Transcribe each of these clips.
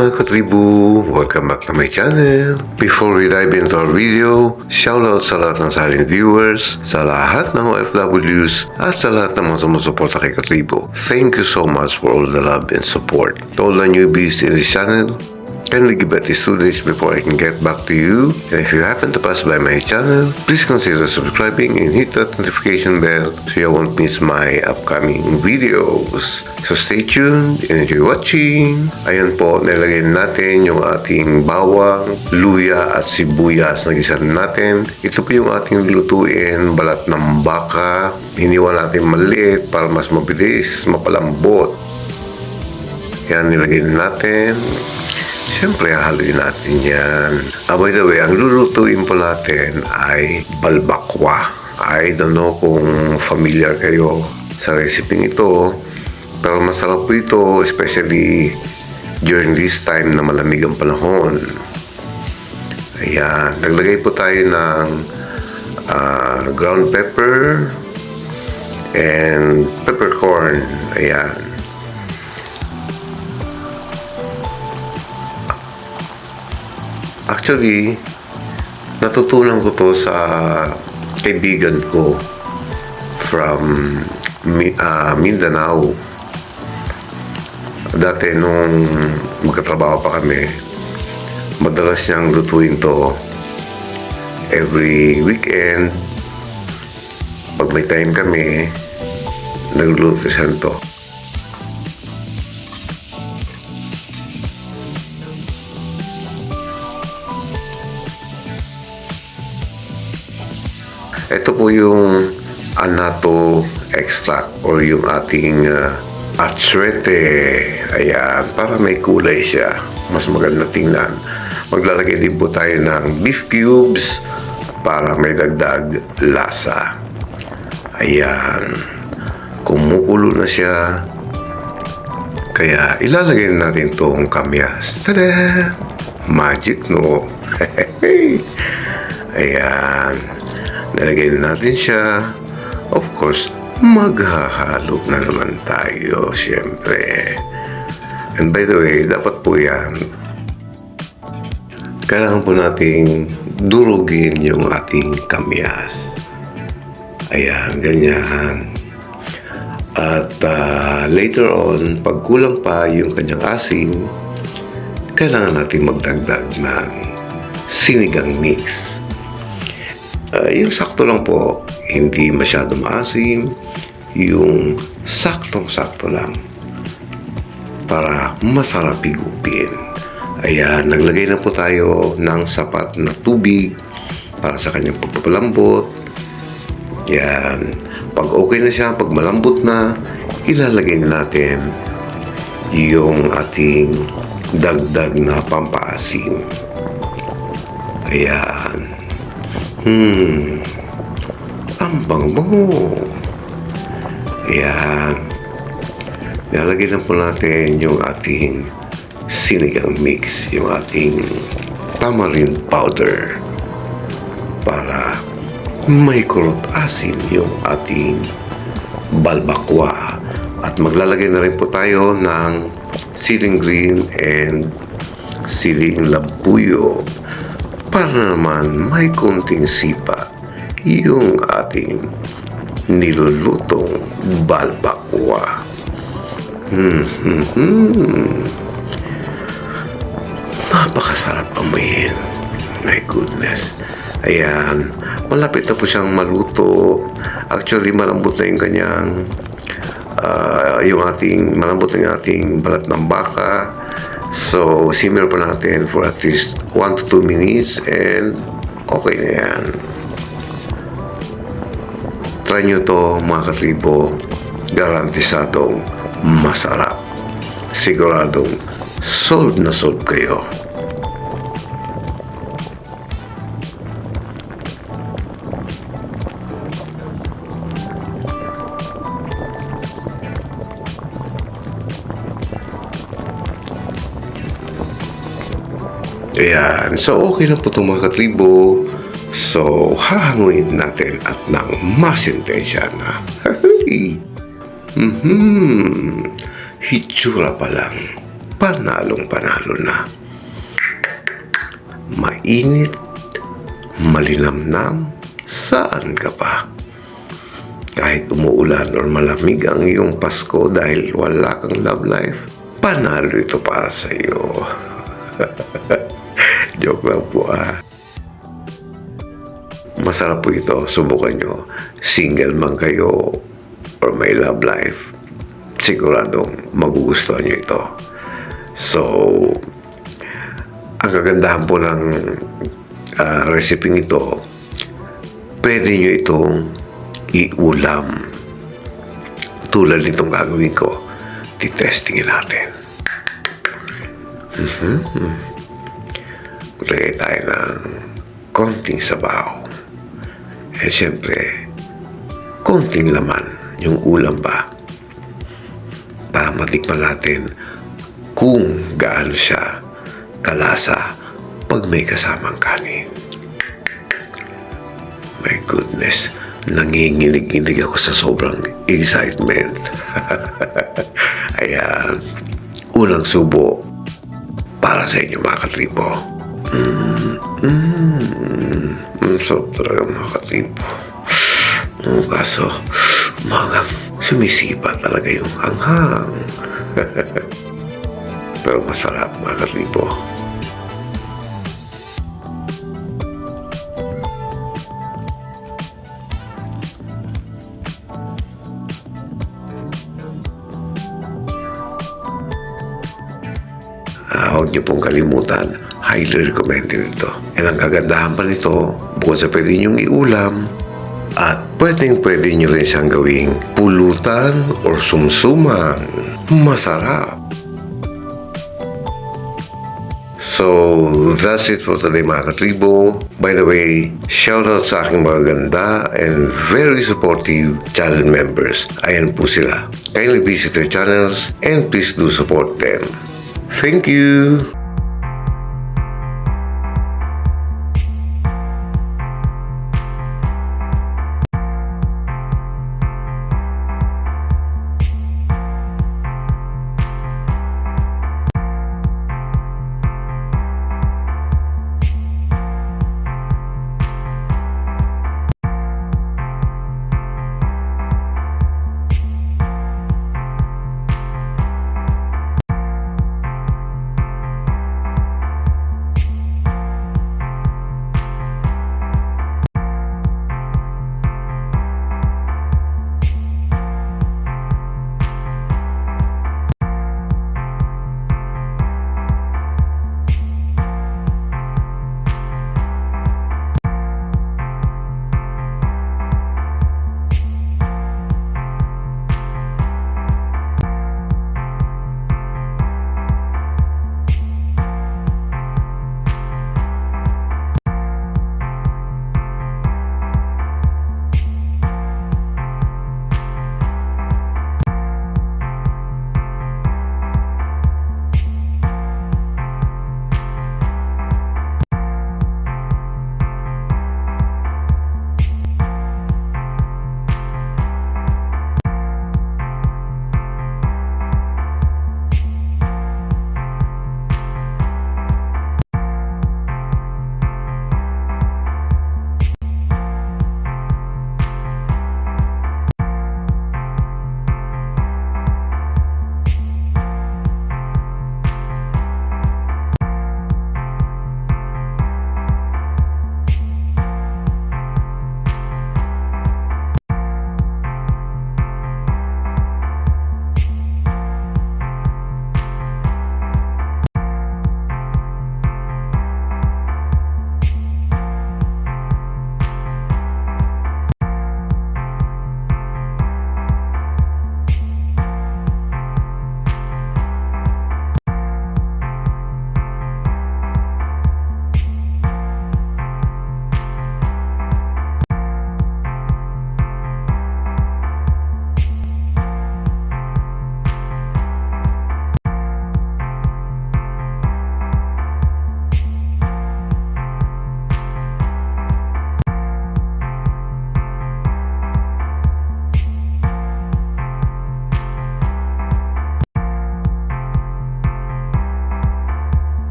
mga katribu! Welcome back to my channel! Before we dive into our video, shoutout sa lahat ng silent viewers, sa lahat ng OFWs, at sa lahat ng mga sumusuporta kay katribu. Thank you so much for all the love and support. To all the newbies in this channel, kindly give at least 2 days before I can get back to you. And if you happen to pass by my channel, please consider subscribing and hit that notification bell so you won't miss my upcoming videos. So stay tuned and enjoy watching. Ayan po, nilagay natin yung ating bawang, luya at sibuyas na gisa natin. Ito po yung ating lutuin, balat ng baka. Hiniwa natin maliit para mas mabilis, mapalambot. Yan, nilagay natin. Siyempre, haluin natin yan. By the way, ang lulutuin po natin ay balbakwa. I don't know kung familiar kayo sa recipe ito. Pero masarap po ito, especially during this time na malamig ang panahon. Ayan. Naglagay po tayo ng ground pepper and peppercorn. Ayan. Actually, natutunan ko to sa kaibigan ko from Mindanao. Dati nung magkatrabaho pa kami, madalas niyang lutuin to every weekend. Pag may time kami, nagluluto siya to. Ito po yung anato extract or yung ating atsuete. Ayan, para may kulay siya. Mas maganda tingnan. Maglalagay din po tayo ng beef cubes para may dagdag lasa. Ayan. Kumukulo na siya. Kaya ilalagay natin itong kamyas. Tada! Magic, no? Ayan. Nalagay na natin siya. Of course, maghahalo na naman tayo, siyempre. And by the way, dapat po yan, kailangan po nating durugin yung ating kamyas. Ayan, ganyan. At later on, pag kulang pa yung kanyang asin, kailangan natin magdagdag ng sinigang mix. Yung sakto lang po, hindi masyadong maasim, yung saktong-sakto lang para masarap higupin. Ayan, naglagay na po tayo ng sapat na tubig para sa kanyang pagpapalambot. Yan, pag okay na siya, pag malambot na, ilalagay natin yung ating dagdag na pampaasim. Ayan. Ang bango. Ayan. Nalagay na po natin yung ating sinigang mix, yung ating tamarind powder para may kurot asin yung ating balbakwa. At maglalagay na rin po tayo ng siling green and siling labuyo para naman may konting sipa yung ating nilulutong balbakwa. Napakasarap amoyin. My goodness. Ayan. Malapit na po siyang maluto. Actually, malambot na yung kanyang malambot na yung ating balat ng baka. So, simmer pa natin for at least 1 to 2 minutes and okay na yan. Try nyo to mga katribo. Garantisadong masarap. Siguradong solve na solve kayo. Ayan. So, okay na po itong mga katribo. So, hahanguin natin at ng masintensya na. Hitsura pa lang. panalong-panalo na. Mainit, malinamnam, saan ka pa? Kahit umuulan or malamig ang iyong Pasko dahil wala kang love life, panalo ito para sa iyo. Joke lang po Masarap po ito, subukan nyo. Single man kayo or may love life, siguradong magugustuhan nyo ito. So, ang kagandahan po ng recipe ito, pwede nyo itong iulam. Tulad nitong gagawin ko, titestingin natin. Maglagay tayo ng konting sabaw. Eh, siyempre, konting laman yung ulam ba, para matikman natin kung gaano siya kalasa pag may kasamang kanin. My goodness, nanginginig-inig ako sa sobrang excitement. Ayan, unang subo para sa inyo mga katribo. Sarap talaga mga katribo. Kaso, sumisipa talaga yung hanghang. Pero masarap mga katribo. Huwag niyo pong kalimutan, highly recommended ito. And ang kagandahan pa nito, bukod sa pwede niyong iulam, at pwede niyo rin siyang gawing pulutan or sumsuman. Masarap! So, that's it for today mga katribo. By the way, shoutout sa aking mga ganda and very supportive channel members. Ayan po sila. Kindly visit their channels and please do support them. Thank you!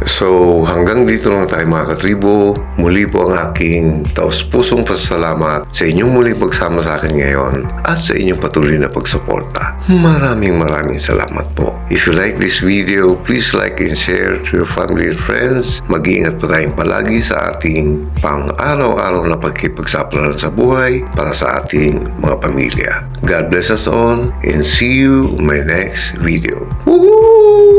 So hanggang dito lang tayo mga katribo. Muli po ang aking taus-pusong pasasalamat sa inyong muling pagsama sa akin ngayon at sa inyong patuloy na pagsuporta. Maraming salamat po. If you like this video, please like and share to your family and friends. Mag-iingat po tayong palagi sa ating pang-araw-araw na pagkipagsapalaran sa buhay para sa ating mga pamilya. God bless us all and see you in my next video. Woohoo!